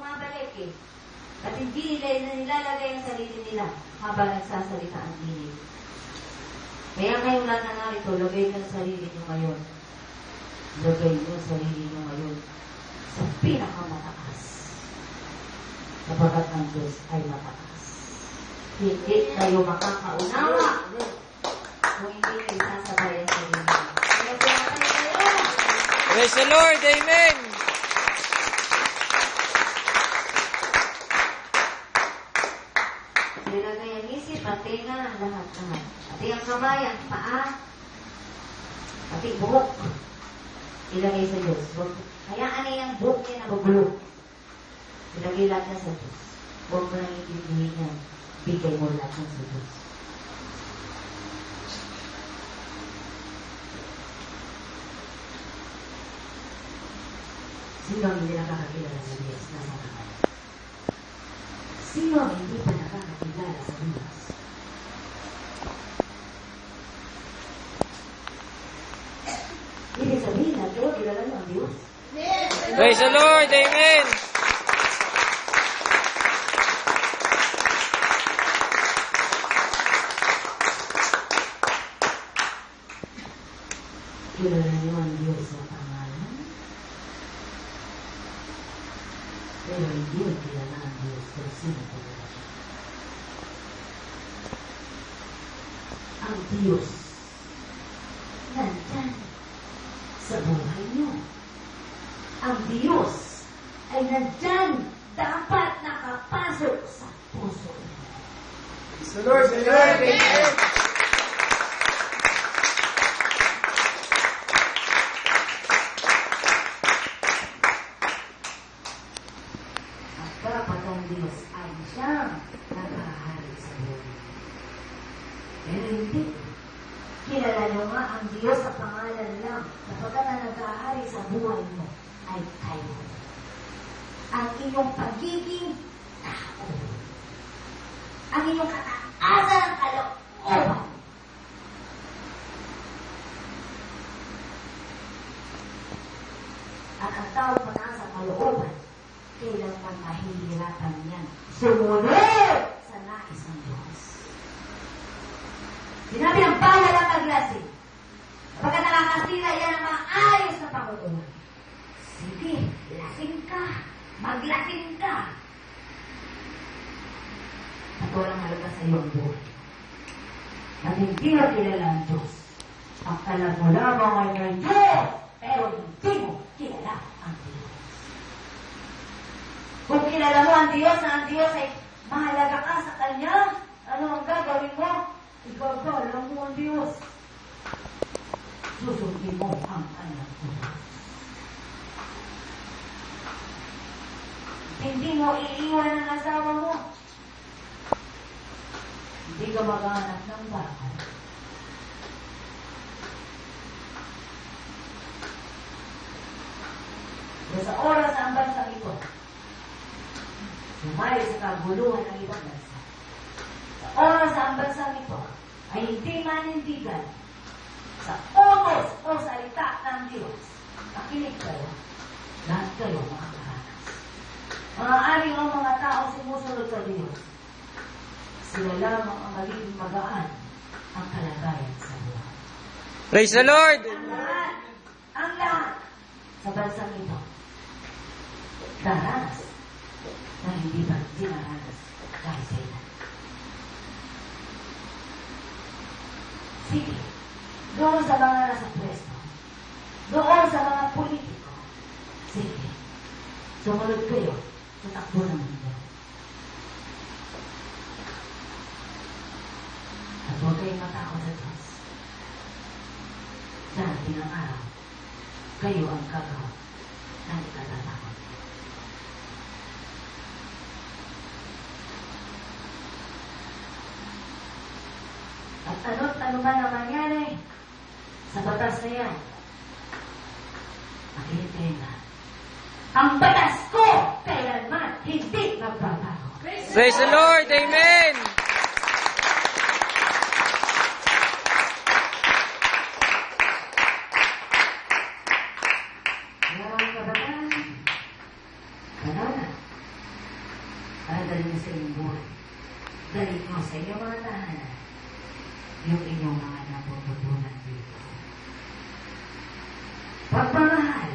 bumabalik eh. At hindi nila nilalagay ang sarili nila habang nagsasalita ang dinig. Kaya ngayong lahat na narito, lagay nyo ang sarili nyo ngayon. Lagay nyo ang sarili nyo ngayon sa pinakamataas. Sapagat ang Diyos ay mataas. Hindi kayo makakaunawa kung hindi kayo sasabay ang sarili nyo. Kaya pinatay kayo! Praise the Lord! Amen! Nilagay ang isip, pati na ang lahat-lahat. Pati ang kamay, ang paa, pati buhok. Ilagay sa Diyos. Kaya ano yung buhok niya na magulo? Ilagay lahat na sa Diyos. Huwag mo nang itindihin yan. Bigay mo lahat sa Diyos. Sino ang hindi nakakakilala sa Diyos? Nasa kamay. Sino ang hindi pa nakakakilala sa Diyos? Ibig sabihin na ito, kilala mo ang Diyos? Praise the Lord! Amen! Kilala niyo ang Diyos sa pangalan? Pero hindi mo kilala ang Diyos kung sino kilala siya. Ang Diyos nandyan sa buhay niyo. Ang Diyos ay nandyan dapat nakapasok sa puso niyo. Praise the Lord! Amen! Diyos ay siyang nakahari sa buhay. Pero hindi. Kilala nyo nga ang Diyos sa pangalan lang sapagkat na nag-ahari sa buhay mo ay kayo. Ang inyong pagiging tao. Ang inyong kataasan ng kalooban. At ang tao pataas sa kalooban, kailangan mahihirapan niyan. Sumunod sa nais ng Diyos. Sinabi ng bawal ang maglasing. Kapag nakakasira yan ang mga ayos na pangukuhan. Sige, lasing ka. Maglasing ka. At walang halaga sa iyo ang buhay. At hindi mo kilala ang Diyos. Ang kalag mo lamang ay ng Diyos. Pero hindi mo kilala ang Diyos. Kung kilala mo ang Diyos na ang Diyos ay mahalaga ka sa Kanya, ano ang gagawin mo? Ikaw ba, alam mo ang Diyos. Susundin mo ang Kanyang Diyos. Hindi mo iiwan ang asawa mo. Hindi ka maghanap ng bahay. Sa oras ang bansang ito, sumali sa kaguluhan ng ibang bansa. Sa oras ang bansang ito ay hindi manindigan sa utos o salita ng Diyos. Makinig kayo, lahat kayo makakaranas. Maaari ang mga tao sumusunod sa Diyos. Sila lamang ang magiging magaan ang kalagayan sa buhay. Praise the Lord! Ang lahat sa bansang ito daranas na hindi ba dinaranas dahil sa ilan. Sige, doon sa mga nasa pwesto, doon sa mga politiko, sige, sumunod kayo sa takbo ng mundo. At huwag kayong matakot sa Diyos. Darating ang araw, kayo ang gagawa ng ikatatakot. At ano man ang mangyari sa batas na yan, makinig na. Ang batas ko kailanman hindi magbabago. Praise the Lord! Amen! Kaya ang kabataan, kanana, para dalhin niyo sa inyong buhay. Dalhin niyo sa inyong mga tahanan yung inyong mga napuputunan dito. Pagmamahal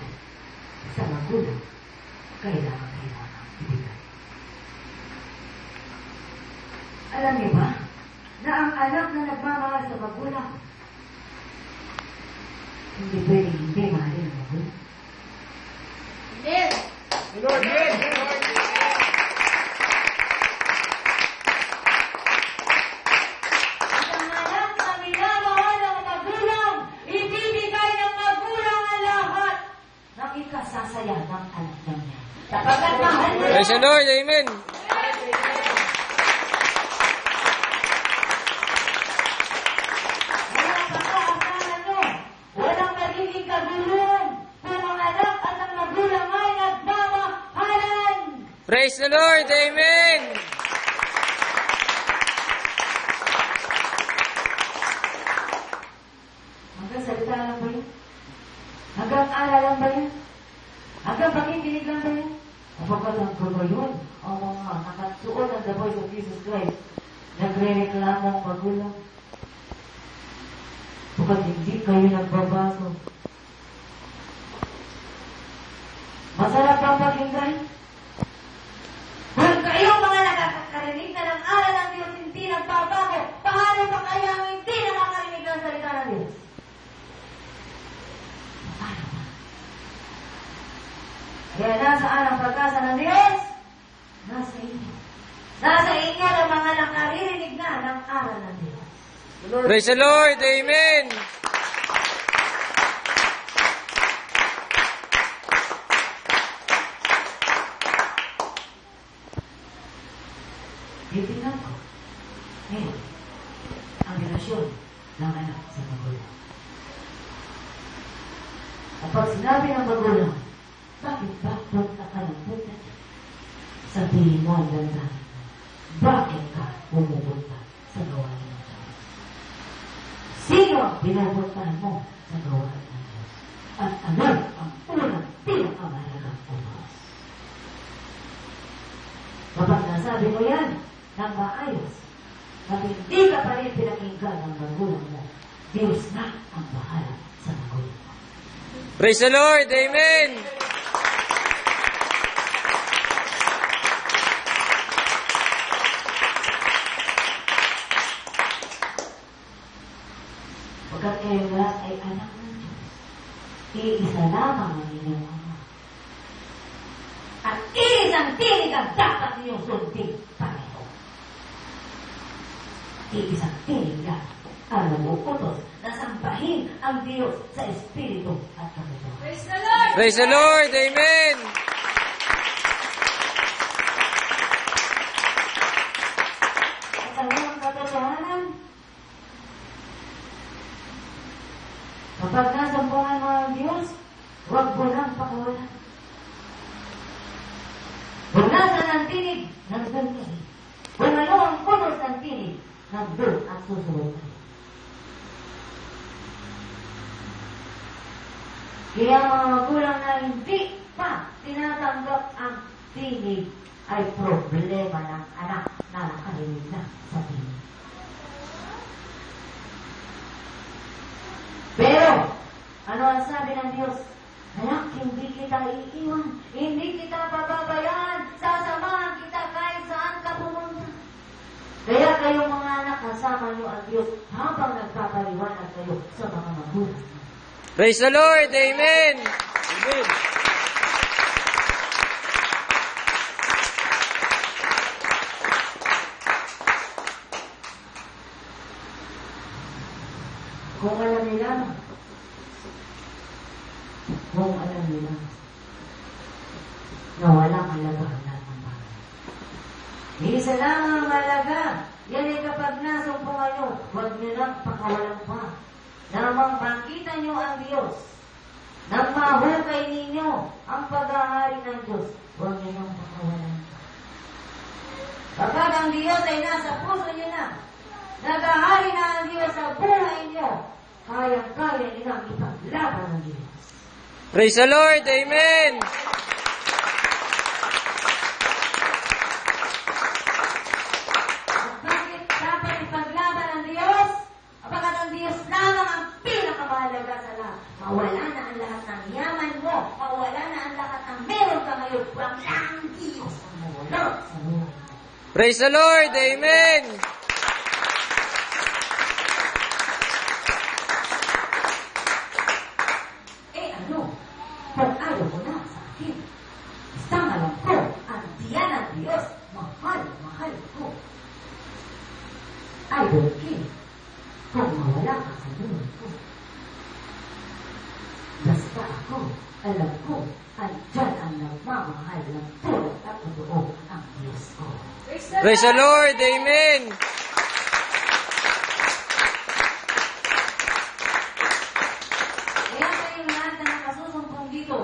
sa magulang, kailangan ibigay. Alam niyo ba na ang anak na nagmamahal sa magulang, hindi pwedeng hindi mahalin ang magulang? Amen. Lord, amen. Ang anak na minamahal ng magulang, ibibigay ng magulang ang lahat ng ikasasaya ng anak niya. Sapagkat mahal mo Praise the Lord. Amen. walang pagkaasahan nyo, walang magiging kaguluhan kung ang anak at ang magulang ay nagmamahalan. Praise the Lord. Amen. Hanggang salita lang ba yun? Hanggang aral lang ba yun? Hanggang pakikinig lang ba yun? Kapag ang ba yun? O mga nakatsuot ng the voice of Jesus Christ, nagre-reklamo ang magulang. Kapag hindi kayo nagbabago. Masarap ang pakinggan. Kung kayo mga nakakarinig na ng aral ng Diyos hindi nagbabago, paano pa kaya ang hindi nakakarinig ng salita ng Diyos? Paano ba? Kaya nasaan ang pagkasa ng Diyos? Nasa inyo. Nasa inyo ang mga nakaririnig na ng aral ng Diyos. Praise the Lord. Amen. Titingnan ko. Ngayon, ang relasyon ng anak sa magulang. Kapag sinabi ng magulang, bakit ba punta ka ng punta? Sabihin mo ang ganda. Bakit ka pumupunta sa gawain ng Diyos? Sino ang pinupuntahan mo sa gawain ng Diyos? At ano ang unang pinakamahalagang oras? Kapag nasabi mo yan, ng maayos, at hindi ka pa rin pinakinggan ng magulang mo, Diyos na ang bahala sa magulang mo. Praise the Lord. Amen. Pagkat kayong lahat ay anak ng Diyos, iisa lamang ang inyong ama. At iisang tinig ang dapat ninyong sundin pareho. Iisang tinig lang ang umuutos na sambahin ang Diyos sa Espiritu at Katotohanan. Praise the Lord. Praise the Lord. Amen. At ano ang katotohanan? Kapag nasampungan mo ang Diyos, huwag mo nang pakawalan. Kung nasa ng tinig, nandun ka rin. Kung ano ang punos ng tinig, nandun at susunod ka rin. Kaya mga magulang na hindi pa tinatanggap ang tinig ay problema ng anak na nakarinig na sa tinig. Pero, ano ang sabi ng Diyos? Anak, hindi kita iiwan, hindi kita pababayaan, sasamahan kita kahit saan ka pumunta. Kaya kayong mga anak, kasama niyo ang Diyos habang nagpapaliwanag kayo sa mga magulang. Praise the Lord. Amen. Amen. Kung alam nila na walang halaga ang lahat ng bagay. Isa lang ang halaga. Yan ay kapag nasumpungan nyo, huwag nyo lang pakawalan pa. Namang makita nyo ang Diyos. Nang mahukay ninyo ang paghahari ng Diyos, huwag nyo lang pakawalan pa. Kapag ang Diyos ay nasa puso nyo na, nagahari na ang Diyos sa buhay nyo, kayang-kaya nilang ipaglaban ng Diyos. Praise the Lord. Amen. ng Diyos ang mawala sa buhay. Praise the Lord. Amen. Ano? Kung ayaw mo na sa akin, isang alam ko, ang diyan ng Diyos, mahal ko. I will give kung mawala ka sa buhay ko. Basta ako, alam ko, andyan ang nagmamahal ng tulad at totoo ang Diyos ko. Praise the Lord. Amen. Kaya kayong lahat na nakasusumpong dito,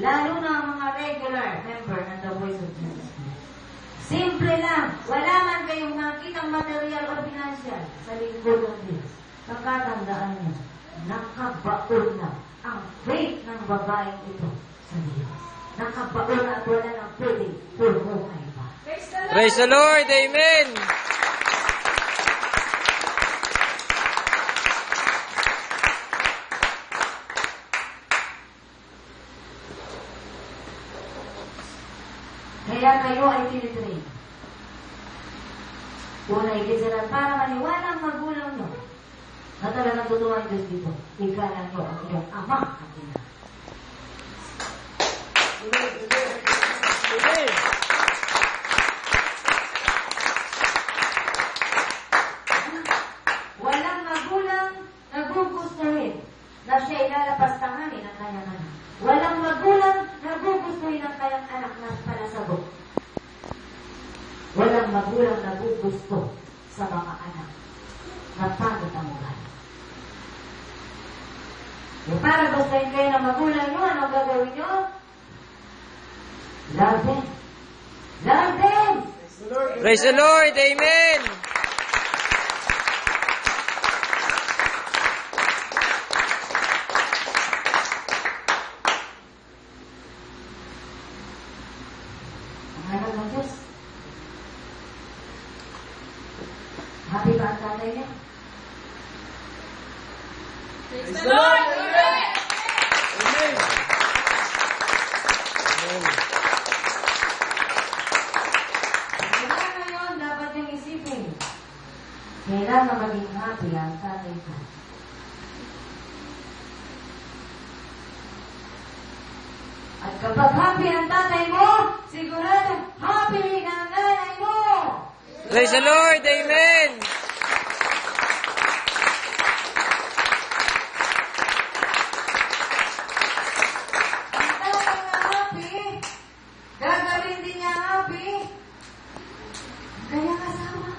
lalo na ang mga regular member ng The Voice of Jesus Christ. Simple lang, wala man kayong nakitang material o financial sa lingkod ng Diyos. Pagkatandaan niyo, nakabaon na ang faith ng babaeng ito sa Diyos. Nakabaon na at wala nang pwede pumukay pa. Praise the Lord. Amen. Kaya kayo ay tinitrain. Una, ikisiran para maniwala ang magulang nyo na talagang totoo ang Diyos dito. Igalan nyo ang iyong ama at ina. Walang magulang na gugustuhin na siya ilalabas tanganin ng kanyang anak. Walang magulang na gugustuhin ang kanyang anak na palasabog. Walang magulang na gugusto sa mga anak na pagod ang ugali. E para gustuhin kayo ng magulang nyo, anong gagawin nyo? Love them. Love them! Praise the Lord. Amen. Ang anak ng Diyos. Happy ba ang tatay niya? Praise the Lord. Amen. Amen. Kaya ngayon, dapat yung isipin. Kailangan maging happy ang tatay ko. At kapag happy ang tatay mo, sigurado happy rin ang nanay mo. Praise the Lord. Amen. Ang tatay na happy, gagawin din niya happy. Kaya kasama.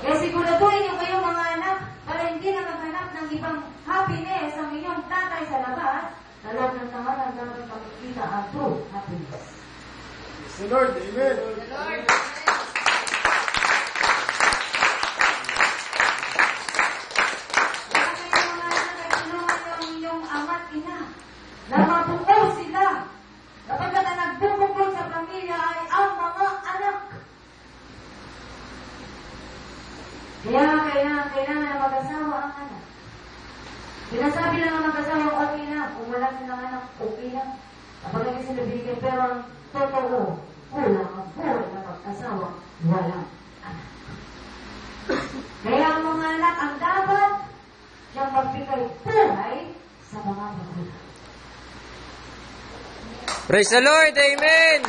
Kaya siguraduhin niyo kayo mga anak para hindi na maghanap ng ibang happiness ang inyong tatay sa labas. Na lahat ng tahanan dapat makikita ang true happiness. Praise the Lord. Amen. The Lord. Kaya kayo mga anak ay tulungan niyo ang inyong ama't ina na mabuo sila. Kapag na nagbubukod sa pamilya ay ang mga anak. Kaya kailangan na mag-asawa ang anak. Sinasabi lang ang mag-asawa okay na. Kung wala silang anak, okay na. Kapag hindi sila binigyan, pero ang totoo, kulang ang buhay na mag-asawa, walang anak. Kaya ang mga anak ang dapat siyang magbigay buhay sa mga magulang. Praise the Lord. Amen.